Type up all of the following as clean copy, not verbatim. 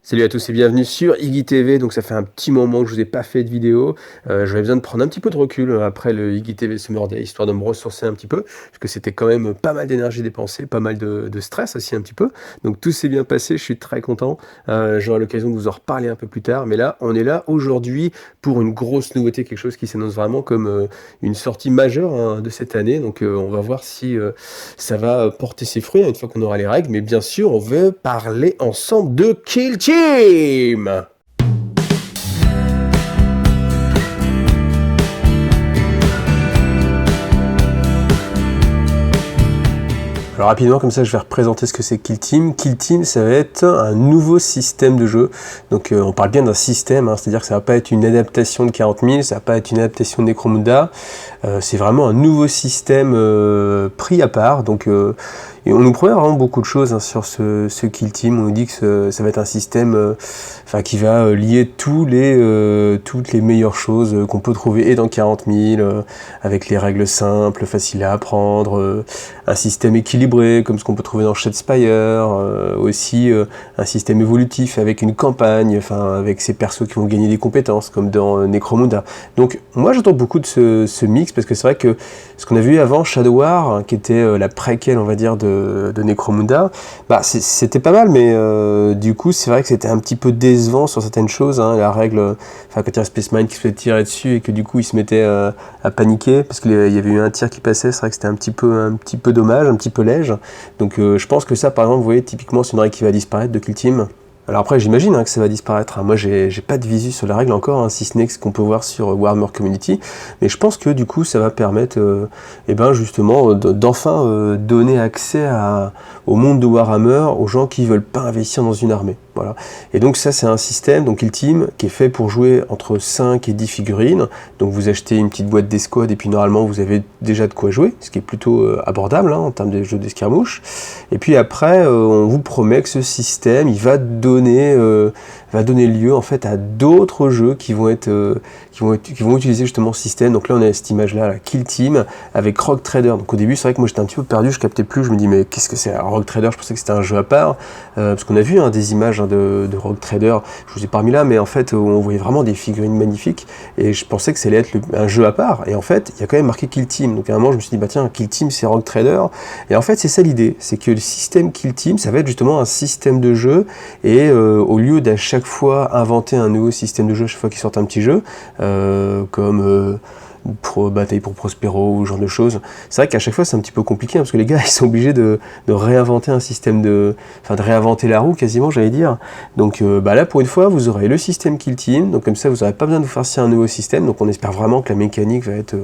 Salut à tous et bienvenue sur Iggy TV. Donc ça fait un petit moment que je vous ai pas fait de vidéo. J'avais besoin de prendre un petit peu de recul après le Iggy TV Summer Day, histoire de me ressourcer un petit peu, parce que c'était quand même pas mal d'énergie dépensée, pas mal de stress aussi un petit peu. Donc tout s'est bien passé, je suis très content. J'aurai l'occasion de vous en reparler un peu plus tard. Mais là, on est là aujourd'hui pour une grosse nouveauté, quelque chose qui s'annonce vraiment comme une sortie majeure hein, de cette année. Donc on va voir si ça va porter ses fruits hein, une fois qu'on aura les règles. Mais bien sûr, on veut parler ensemble de Kill Team. Alors rapidement comme ça je vais représenter ce que c'est Kill Team. Kill Team ça va être un nouveau système de jeu. Donc on parle bien d'un système, hein, c'est-à-dire que ça va pas être une adaptation de 40 000, ça va pas être une adaptation de Necromunda. C'est vraiment un nouveau système pris à part. Donc et on nous promet vraiment beaucoup de choses hein, sur ce Kill Team. On nous dit que ça va être un système qui va lier toutes les meilleures choses qu'on peut trouver et dans 40 000, avec les règles simples, faciles à apprendre, un système équilibré comme ce qu'on peut trouver dans Shadespire, aussi un système évolutif avec une campagne, avec ces persos qui vont gagner des compétences comme dans Necromunda. Donc moi j'attends beaucoup de ce mix parce que c'est vrai que ce qu'on a vu avant, Shadow War, hein, qui était la préquelle on va dire de Necromunda, c'était pas mal, mais du coup c'est vrai que c'était un petit peu décevant sur certaines choses, hein, la règle, quand il y a un Space Marine qui se fait tirer dessus et que du coup il se mettait à paniquer parce qu'il y avait eu un tir qui passait, c'est vrai que c'était un petit peu dommage, un petit peu léger. Donc je pense que ça par exemple, vous voyez, typiquement c'est une règle qui va disparaître de Kill Team. Alors après j'imagine hein, que ça va disparaître, hein. Moi j'ai pas de visu sur la règle encore, hein, si ce n'est ce qu'on peut voir sur Warhammer Community, mais je pense que du coup ça va permettre justement d'enfin donner accès au monde de Warhammer aux gens qui veulent pas investir dans une armée. Voilà. Et donc ça c'est un système, donc Kill Team, qui est fait pour jouer entre 5 et 10 figurines. Donc vous achetez une petite boîte d'escouade et puis normalement vous avez déjà de quoi jouer, ce qui est plutôt abordable hein, en termes de jeux d'escarmouche. Et puis après on vous promet que ce système il va donner lieu en fait à d'autres jeux qui vont utiliser justement ce système. Donc là on a cette image là, Kill Team avec Rogue Trader. Donc au début c'est vrai que moi j'étais un petit peu perdu, je captais plus, je me dis mais qu'est-ce que c'est Rogue Trader, je pensais que c'était un jeu à part, parce qu'on a vu hein, des images hein, de Rogue Trader, je vous ai pas mis là, mais en fait on voyait vraiment des figurines magnifiques et je pensais que ça allait être un jeu à part, et en fait il y a quand même marqué Kill Team. Donc à un moment je me suis dit bah tiens, Kill Team c'est Rogue Trader, et en fait c'est ça l'idée, c'est que le système Kill Team ça va être justement un système de jeu, et au lieu d'à chaque fois inventer un nouveau système de jeu chaque fois qu'ils sortent un petit jeu, comme Bataille pour Prospero ou ce genre de choses. C'est vrai qu'à chaque fois c'est un petit peu compliqué hein, parce que les gars ils sont obligés de réinventer un système de réinventer la roue quasiment, j'allais dire. Donc là pour une fois vous aurez le système Kill Team, donc comme ça vous n'aurez pas besoin de vous farcir un nouveau système. Donc on espère vraiment que la mécanique va être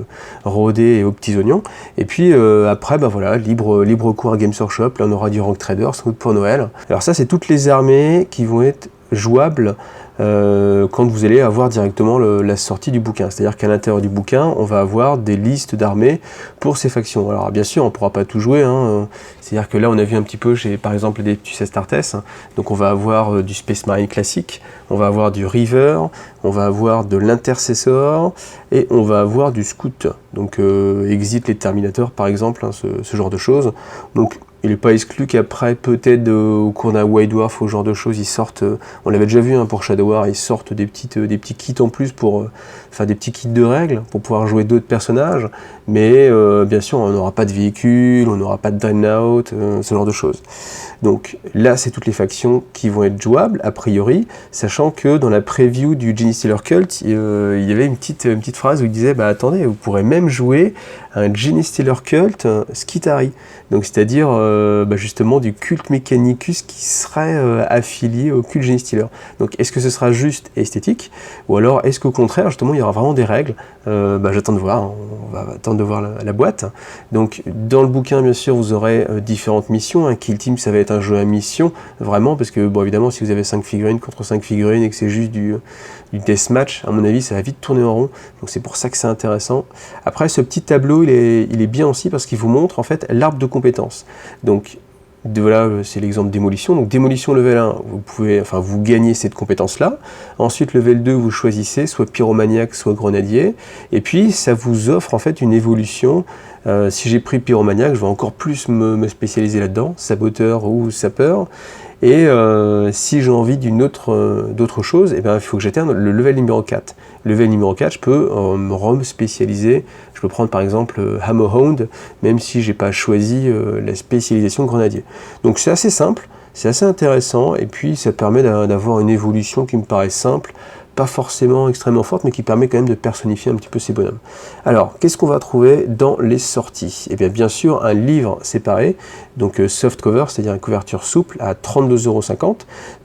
rodée et aux petits oignons. Et puis après voilà, libre cours à Games Workshop, là on aura du Rogue Trader sans doute pour Noël. Alors ça c'est toutes les armées qui vont être jouables quand vous allez avoir directement la sortie du bouquin. C'est-à-dire qu'à l'intérieur du bouquin, on va avoir des listes d'armées pour ces factions. Alors bien sûr, on ne pourra pas tout jouer, hein. C'est-à-dire que là, on a vu un petit peu, par exemple, des Ptus Astartes. Donc on va avoir du Space Marine classique, on va avoir du River, on va avoir de l'Intercessor, et on va avoir du Scout. Donc Exit les Terminators, par exemple, hein, ce genre de choses. Donc il n'est pas exclu qu'après, peut-être au cours d'un White Dwarf ou ce genre de choses, ils sortent, on l'avait déjà vu hein, pour Shadow War, ils sortent des petits kits en plus pour faire des petits kits de règles, pour pouvoir jouer d'autres personnages, mais bien sûr, on n'aura pas de véhicule, on n'aura pas de Dreadnought, ce genre de choses. Donc là, c'est toutes les factions qui vont être jouables, a priori, sachant que dans la preview du Genestealer Cult, il y avait une petite phrase où il disait, bah attendez, vous pourrez même jouer un Genestealer Cult Skitari. Donc c'est-à-dire justement du culte Mechanicus qui serait affilié au culte Genestealer. Donc est-ce que ce sera juste esthétique, ou alors est-ce qu'au contraire justement il y aura vraiment des règles? J'attends de voir, hein. On va attendre de voir la boîte. Donc dans le bouquin bien sûr vous aurez différentes missions, hein. Kill Team ça va être un jeu à mission, vraiment, parce que bon évidemment si vous avez 5 figurines contre 5 figurines et que c'est juste du deathmatch, à mon avis ça va vite tourner en rond, donc c'est pour ça que c'est intéressant. Après ce petit tableau il est bien aussi parce qu'il vous montre en fait l'arbre de compétences. Donc voilà, c'est l'exemple démolition. Donc démolition level 1, vous gagnez cette compétence-là. Ensuite, level 2, vous choisissez soit pyromaniaque, soit grenadier. Et puis, ça vous offre en fait une évolution. Si j'ai pris pyromaniaque, je vais encore plus me spécialiser là-dedans, saboteur ou sapeur. Et si j'ai envie d'autre chose, eh ben, il faut que j'atteigne le level numéro 4. Le level numéro 4, je peux me spécialiser. Je peux prendre par exemple Hammerhound, même si j'ai pas choisi la spécialisation grenadier. Donc c'est assez simple, c'est assez intéressant, et puis ça permet d'avoir une évolution qui me paraît simple, pas forcément extrêmement forte, mais qui permet quand même de personnifier un petit peu ces bonhommes. Alors, qu'est-ce qu'on va trouver dans les sorties? Eh bien sûr, un livre séparé, donc soft cover, c'est-à-dire une couverture souple, à 32,50 €.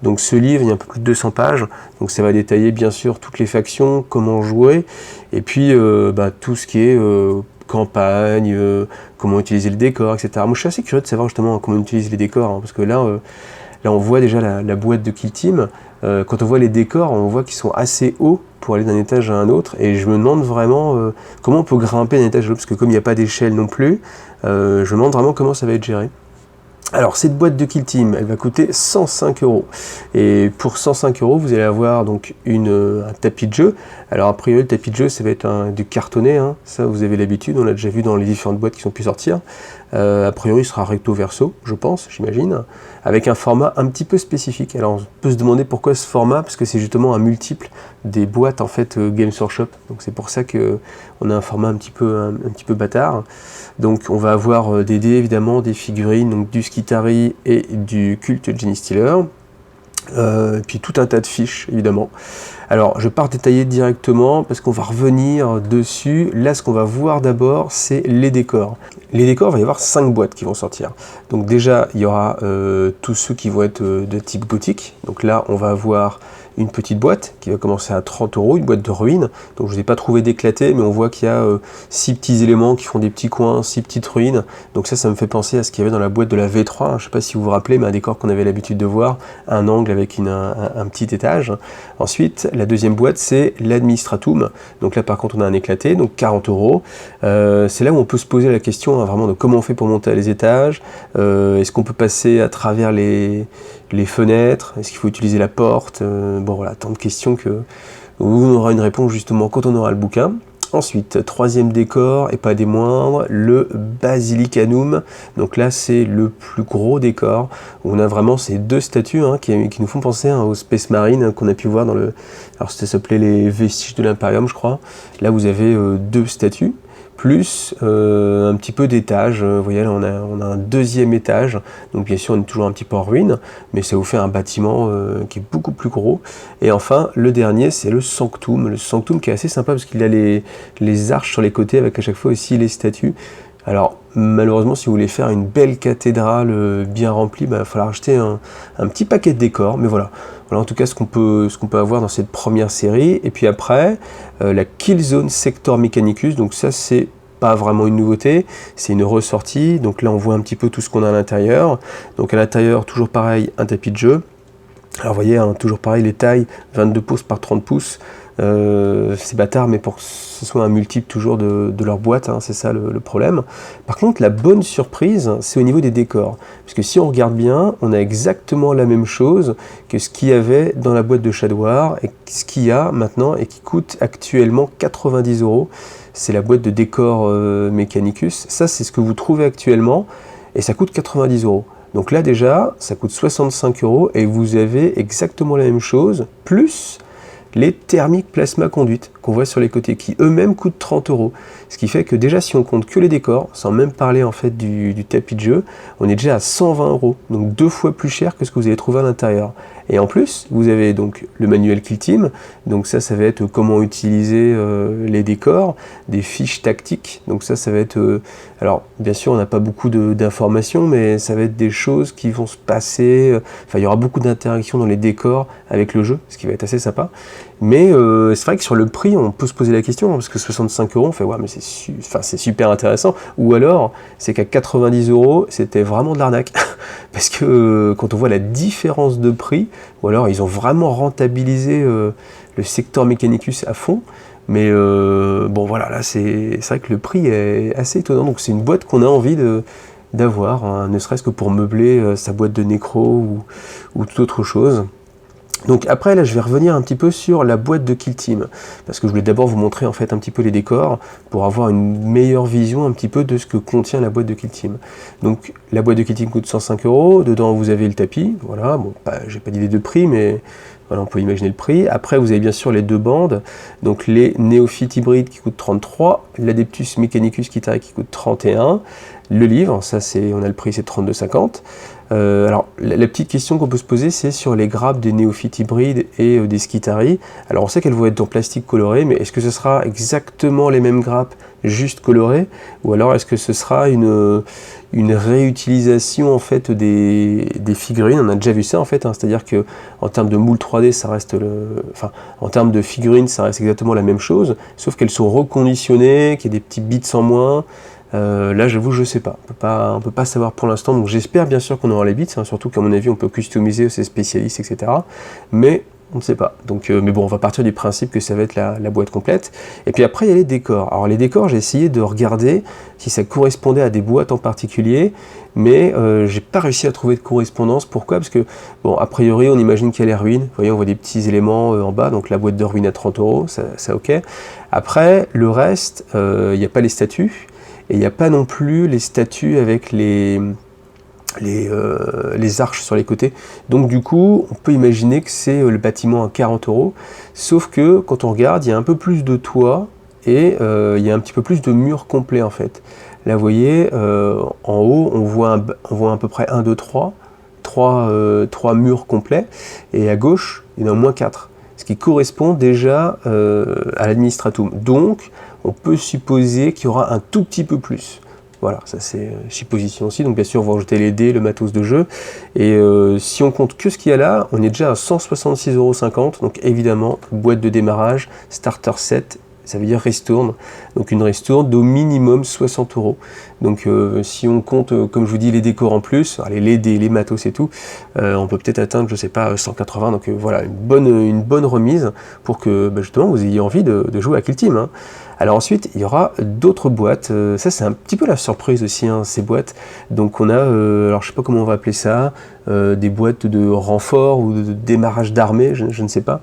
Donc ce livre, il y a un peu plus de 200 pages, donc ça va détailler bien sûr toutes les factions, comment jouer, et puis tout ce qui est campagne, comment utiliser le décor, etc. Moi, je suis assez curieux de savoir justement comment on utilise les décors, hein, parce que là, on voit déjà la boîte de Kill Team. Quand on voit les décors, on voit qu'ils sont assez hauts pour aller d'un étage à un autre, et je me demande vraiment comment on peut grimper d'un étage à l'autre, parce que comme il n'y a pas d'échelle non plus, je me demande vraiment comment ça va être géré. Alors cette boîte de Kill Team, elle va coûter 105 €. Et pour 105 €, vous allez avoir donc un tapis de jeu. Alors a priori, le tapis de jeu, ça va être du cartonné, hein. Ça vous avez l'habitude, on l'a déjà vu dans les différentes boîtes qui sont pu sortir. A priori, il sera recto verso, je pense, j'imagine, avec un format un petit peu spécifique. Alors on peut se demander pourquoi ce format, parce que c'est justement un multiple des boîtes en fait Games Workshop. Donc c'est pour ça que on a un format un petit peu bâtard. Donc on va avoir des dés évidemment, des figurines, donc du Skitari et du culte Genie Stealer. Puis tout un tas de fiches évidemment. Alors je vais pas détailler directement parce qu'on va revenir dessus. Là ce qu'on va voir d'abord, c'est les décors. Les décors, il va y avoir 5 boîtes qui vont sortir. Donc déjà il y aura tous ceux qui vont être de type gothique. Donc là on va avoir une petite boîte qui va commencer à 30 €, une boîte de ruines. Donc je ne l'ai pas trouvé d'éclaté, mais on voit qu'il y a 6 petits éléments qui font des petits coins, 6 petites ruines. Donc ça me fait penser à ce qu'il y avait dans la boîte de la V3. Je ne sais pas si vous vous rappelez, mais un décor qu'on avait l'habitude de voir, un angle avec un petit étage. Ensuite, la deuxième boîte, c'est l'Administratum. Donc là par contre on a un éclaté, donc 40 €. C'est là où on peut se poser la question vraiment de comment on fait pour monter les étages. Est-ce qu'on peut passer à travers les fenêtres? Est-ce qu'il faut utiliser la porte? Bon voilà, tant de questions que on aura une réponse justement quand on aura le bouquin. Ensuite, troisième décor, et pas des moindres, le Basilicanum. Donc là, c'est le plus gros décor. On a vraiment ces deux statues qui nous font penser au Space Marine qu'on a pu voir dans le... Alors ça s'appelait les Vestiges de l'Imperium, je crois. Là, vous avez deux statues, plus un petit peu d'étage. Vous voyez, là, on a un deuxième étage. Donc bien sûr, on est toujours un petit peu en ruine, mais ça vous fait un bâtiment qui est beaucoup plus gros. Et enfin, le dernier, c'est le Sanctum. Le Sanctum qui est assez sympa parce qu'il a les arches sur les côtés avec à chaque fois aussi les statues. Alors, malheureusement, si vous voulez faire une belle cathédrale bien remplie, il va falloir acheter un petit paquet de décors. Mais voilà, en tout cas ce qu'on peut avoir dans cette première série. Et puis après, la Killzone Sector Mechanicus. Donc ça, c'est pas vraiment une nouveauté, c'est une ressortie. Donc là, on voit un petit peu tout ce qu'on a à l'intérieur. Donc à l'intérieur, toujours pareil, un tapis de jeu. Alors vous voyez, toujours pareil, les tailles, 22 pouces par 30 pouces. C'est bâtard, mais pour que ce soit un multiple toujours de leur boîte, c'est ça le problème. Par contre, la bonne surprise, c'est au niveau des décors. Parce que si on regarde bien, on a exactement la même chose que ce qu'il y avait dans la boîte de Shadow War, et ce qu'il y a maintenant, et qui coûte actuellement 90 €. C'est la boîte de décor Mechanicus. Ça, c'est ce que vous trouvez actuellement, et ça coûte 90 €. Donc là, déjà, ça coûte 65 € et vous avez exactement la même chose, plus les thermiques plasma conduite qu'on voit sur les côtés, qui eux-mêmes coûtent 30 €. Ce qui fait que déjà, si on compte que les décors, sans même parler en fait du tapis de jeu, on est déjà à 120 €, donc 2 fois plus cher que ce que vous allez trouver à l'intérieur. Et en plus, vous avez donc le manuel Kill Team, donc ça va être comment utiliser les décors, des fiches tactiques, donc ça va être... alors, bien sûr, on n'a pas beaucoup d'informations, mais ça va être des choses qui vont se passer, enfin, il y aura beaucoup d'interactions dans les décors avec le jeu, ce qui va être assez sympa. Mais c'est vrai que sur le prix, on peut se poser la question, parce que 65 €, on fait ouais, mais c'est super intéressant. Ou alors, c'est qu'à 90 €, c'était vraiment de l'arnaque. Parce que quand on voit la différence de prix, ou alors ils ont vraiment rentabilisé le secteur Mechanicus à fond. Mais bon voilà, là c'est vrai que le prix est assez étonnant. Donc c'est une boîte qu'on a envie d'avoir, ne serait-ce que pour meubler sa boîte de nécro ou toute autre chose. Donc après là je vais revenir un petit peu sur la boîte de Kill Team, parce que je voulais d'abord vous montrer en fait un petit peu les décors pour avoir une meilleure vision un petit peu de ce que contient la boîte de Kill Team. Donc la boîte de Kill Team coûte 105 €, dedans vous avez le tapis, voilà, bon j'ai pas d'idée de prix mais voilà, on peut imaginer le prix. Après vous avez bien sûr les deux bandes, donc les néophytes hybrides qui coûtent 33, l'Adeptus Mechanicus Kitare qui coûte 31, le livre, ça c'est, on a le prix, c'est 32,50. Alors, la petite question qu'on peut se poser, c'est sur les grappes des néophytes hybrides et des Skitari. Alors, on sait qu'elles vont être en plastique coloré, mais est-ce que ce sera exactement les mêmes grappes, juste colorées, ou alors est-ce que ce sera une réutilisation en fait des figurines? On a déjà vu ça en fait, hein, c'est-à-dire que en termes de moule 3D, ça reste enfin, en termes de figurines, ça reste exactement la même chose, sauf qu'elles sont reconditionnées, qu'il y a des petits bits en moins. Là j'avoue je sais pas, on peut pas savoir pour l'instant, donc j'espère bien sûr qu'on aura les bits, hein, surtout qu'à mon avis on peut customiser ces spécialistes, etc. Mais on ne sait pas, donc, mais bon on va partir du principe que ça va être la boîte complète. Et puis après il y a les décors. Alors les décors, j'ai essayé de regarder si ça correspondait à des boîtes en particulier, mais j'ai pas réussi à trouver de correspondance. Pourquoi? Parce que bon, a priori on imagine qu'il y a les ruines, vous voyez on voit des petits éléments en bas, donc la boîte de ruines à 30 €, ça ok. Après le reste, il n'y a pas les statues. Et il n'y a pas non plus les statues avec les arches sur les côtés. Donc du coup, on peut imaginer que c'est le bâtiment à 40 €. Sauf que quand on regarde, il y a un peu plus de toit et il y a un petit peu plus de murs complets en fait. Là, vous voyez, en haut, on voit à peu près 1, 2, 3 murs complets. Et à gauche, il y en a au moins 4. Ce qui correspond déjà à l'administratum. Donc, on peut supposer qu'il y aura un tout petit peu plus. Voilà, ça c'est supposition aussi. Donc bien sûr, on va ajouter les dés, le matos de jeu. Et si on compte que ce qu'il y a là, on est déjà à 166,50 €. Donc évidemment, boîte de démarrage, starter set, ça veut dire ristourne. Donc une ristourne d'au minimum 60 €. Donc si on compte, comme je vous dis, les décors en plus, allez, les dés, les matos et tout, on peut peut-être atteindre, je sais pas, 180. Donc voilà, une bonne remise pour que justement vous ayez envie de jouer à Kill Team, hein. Alors ensuite, il y aura d'autres boîtes. Ça, c'est un petit peu la surprise aussi, hein, ces boîtes. Donc on a, alors je sais pas comment on va appeler ça, des boîtes de renfort ou de démarrage d'armée, je ne sais pas.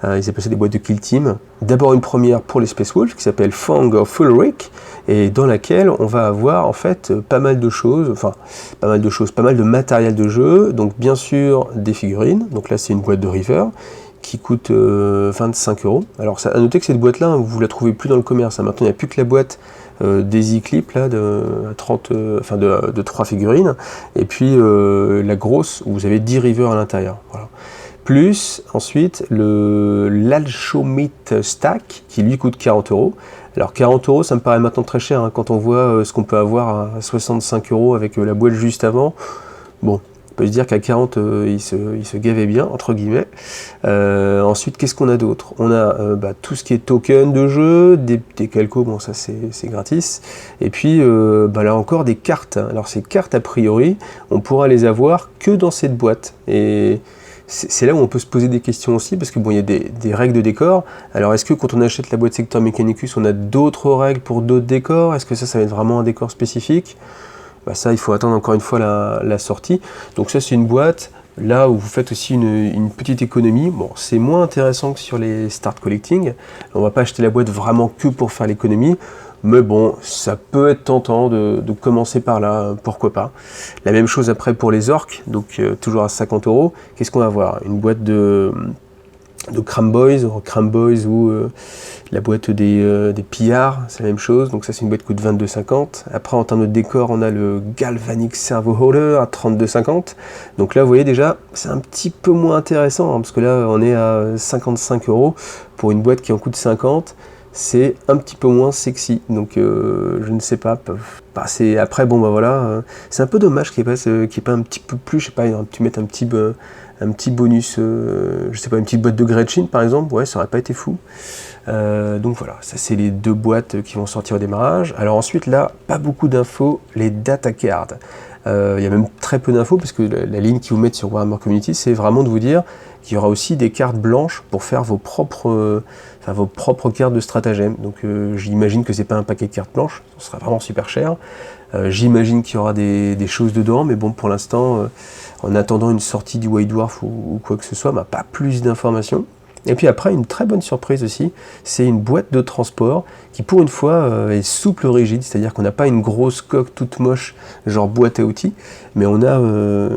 Ils appellent ça des boîtes de Kill Team. D'abord une première pour les Space Wolves qui s'appelle Fang of Ulrich, et dans laquelle on va avoir en fait pas mal de choses, pas mal de matériel de jeu. Donc bien sûr des figurines. Donc là c'est une boîte de River qui coûte 25 €. Alors à noter que cette boîte là, vous la trouvez plus dans le commerce, hein. Maintenant il n'y a plus que la boîte des e-clips là, de 3 figurines, et puis la grosse où vous avez 10 Rivers à l'intérieur. Voilà. Plus ensuite l'Alchomite Stack qui lui coûte 40 €. Alors 40 € ça me paraît maintenant très cher, hein, quand on voit ce qu'on peut avoir à 65 € avec la boîte juste avant. Bon, on peut se dire qu'à 40 il se gavait bien entre guillemets. Ensuite qu'est-ce qu'on a d'autre? On a tout ce qui est token de jeu, des calcos, bon ça c'est gratis, et puis là encore des cartes. Alors ces cartes a priori on pourra les avoir que dans cette boîte, et c'est là où on peut se poser des questions aussi, parce que bon, il y a des règles de décor. Alors est-ce que quand on achète la boîte Sector Mechanicus, on a d'autres règles pour d'autres décors? Est-ce que ça va être vraiment un décor spécifique? Ça, il faut attendre encore une fois la sortie. Donc ça, c'est une boîte, là où vous faites aussi une petite économie. Bon, c'est moins intéressant que sur les Start Collecting. On va pas acheter la boîte vraiment que pour faire l'économie. Mais bon, ça peut être tentant de commencer par là, pourquoi pas. La même chose après pour les orques, donc toujours à 50 €. Qu'est-ce qu'on va avoir? Une boîte de Cramboys ou la boîte des pillards, c'est la même chose. Donc ça c'est une boîte qui coûte 22,50 €. Après en termes de décor, on a le Galvanic Servo Holder à 32,50 €. Donc là vous voyez déjà, c'est un petit peu moins intéressant, hein, parce que là on est à 55 € pour une boîte qui en coûte 50 €. C'est un petit peu moins sexy, donc je ne sais pas. Après bon voilà, c'est un peu dommage qu'il n'y ait pas un petit peu plus, je sais pas, tu mettes un petit bonus, je sais pas, une petite boîte de Gretchen par exemple, ouais, ça aurait pas été fou. Donc voilà, ça c'est les deux boîtes qui vont sortir au démarrage. Alors ensuite là, pas beaucoup d'infos, les data cards. Il y a même très peu d'infos, parce que la ligne qu'ils vous mettent sur Warhammer Community, c'est vraiment de vous dire qu'il y aura aussi des cartes blanches pour faire vos propres cartes de stratagème. Donc j'imagine que c'est pas un paquet de cartes blanches, ce sera vraiment super cher. J'imagine qu'il y aura des choses dedans, mais bon, pour l'instant, en attendant une sortie du White Dwarf ou quoi que ce soit, pas plus d'informations. Et puis après, une très bonne surprise aussi, c'est une boîte de transport qui pour une fois est souple rigide, c'est-à-dire qu'on n'a pas une grosse coque toute moche, genre boîte à outils, mais on a,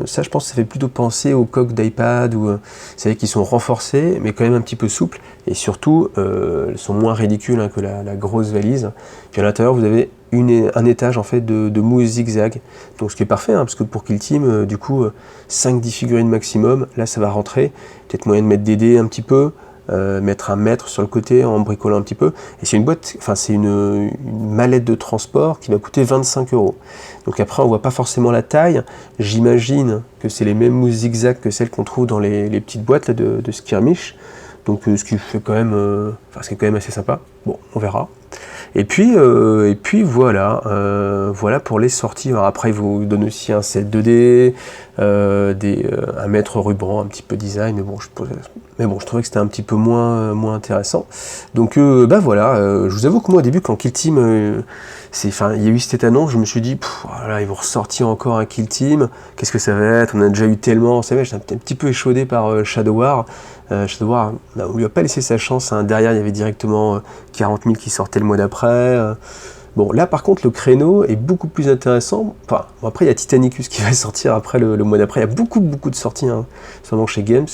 ça je pense que ça fait plutôt penser aux coques d'iPad, ou vous savez, qui sont renforcées, mais quand même un petit peu souples, et surtout, elles sont moins ridicules que la grosse valise. Puis à l'intérieur, vous avez un étage en fait de mousse zigzag, donc ce qui est parfait, parce que pour Kill Team, du coup, 5-10 figurines maximum, là ça va rentrer, peut-être moyen de mettre des dés un petit peu, mettre un mètre sur le côté en bricolant un petit peu, et c'est une boîte, enfin c'est une mallette de transport qui va coûter 25 €. Donc après on voit pas forcément la taille, j'imagine que c'est les mêmes mousses zigzag que celles qu'on trouve dans les petites boîtes là, de Skirmish, donc ce qui fait quand même, ce qui est quand même assez sympa. Bon, on verra. Et puis voilà, voilà pour les sorties. Alors après, il vous donne aussi un set 2D, un mètre ruban, un petit peu design, mais bon, je trouvais que c'était un petit peu moins intéressant. Donc voilà, je vous avoue que moi au début, quand Kill Team, il y a eu cette annonce, je me suis dit, voilà, ils vont ressortir encore un Kill Team, qu'est-ce que ça va être? On a déjà eu tellement, vous savez, j'étais un petit peu échaudé par Shadow War. Shadow War, on lui a pas laissé sa chance, derrière il y avait directement 40 000 qui sortaient le mois d'après. Bon, là par contre le créneau est beaucoup plus intéressant. Enfin, bon, après il y a Titanicus qui va sortir après le mois d'après, il y a beaucoup de sorties, seulement chez Games.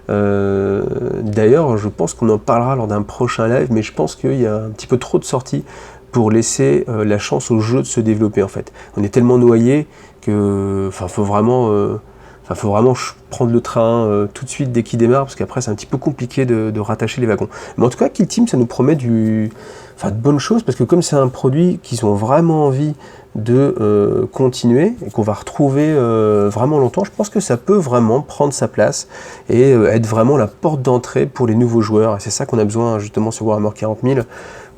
D'ailleurs, je pense qu'on en parlera lors d'un prochain live, mais je pense qu'il y a un petit peu trop de sorties pour laisser la chance au jeu de se développer en fait. On est tellement noyé que, faut vraiment prendre le train tout de suite dès qu'il démarre, parce qu'après c'est un petit peu compliqué de rattacher les wagons. Mais en tout cas, Kill Team, ça nous promet de bonnes choses, parce que comme c'est un produit qu'ils ont vraiment envie de continuer, et qu'on va retrouver vraiment longtemps, je pense que ça peut vraiment prendre sa place, et être vraiment la porte d'entrée pour les nouveaux joueurs, et c'est ça qu'on a besoin justement sur Warhammer 40 000,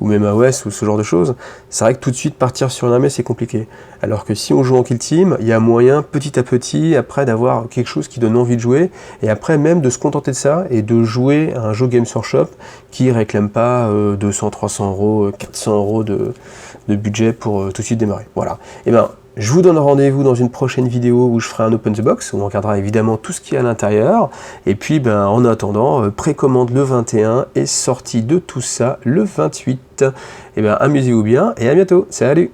ou même AOS, ou ce genre de choses. C'est vrai que tout de suite partir sur une armée c'est compliqué, alors que si on joue en Kill Team, il y a moyen petit à petit après d'avoir quelque chose qui donne envie de jouer, et après même de se contenter de ça et de jouer à un jeu Games Workshop qui réclame pas 200, 300 €, 400 € de budget pour tout de suite démarrer. Voilà. Et je vous donne rendez-vous dans une prochaine vidéo où je ferai un Open the Box, où on regardera évidemment tout ce qu'il y a à l'intérieur. Et puis en attendant, précommande le 21 et sortie de tout ça le 28. Amusez-vous bien et à bientôt. Salut!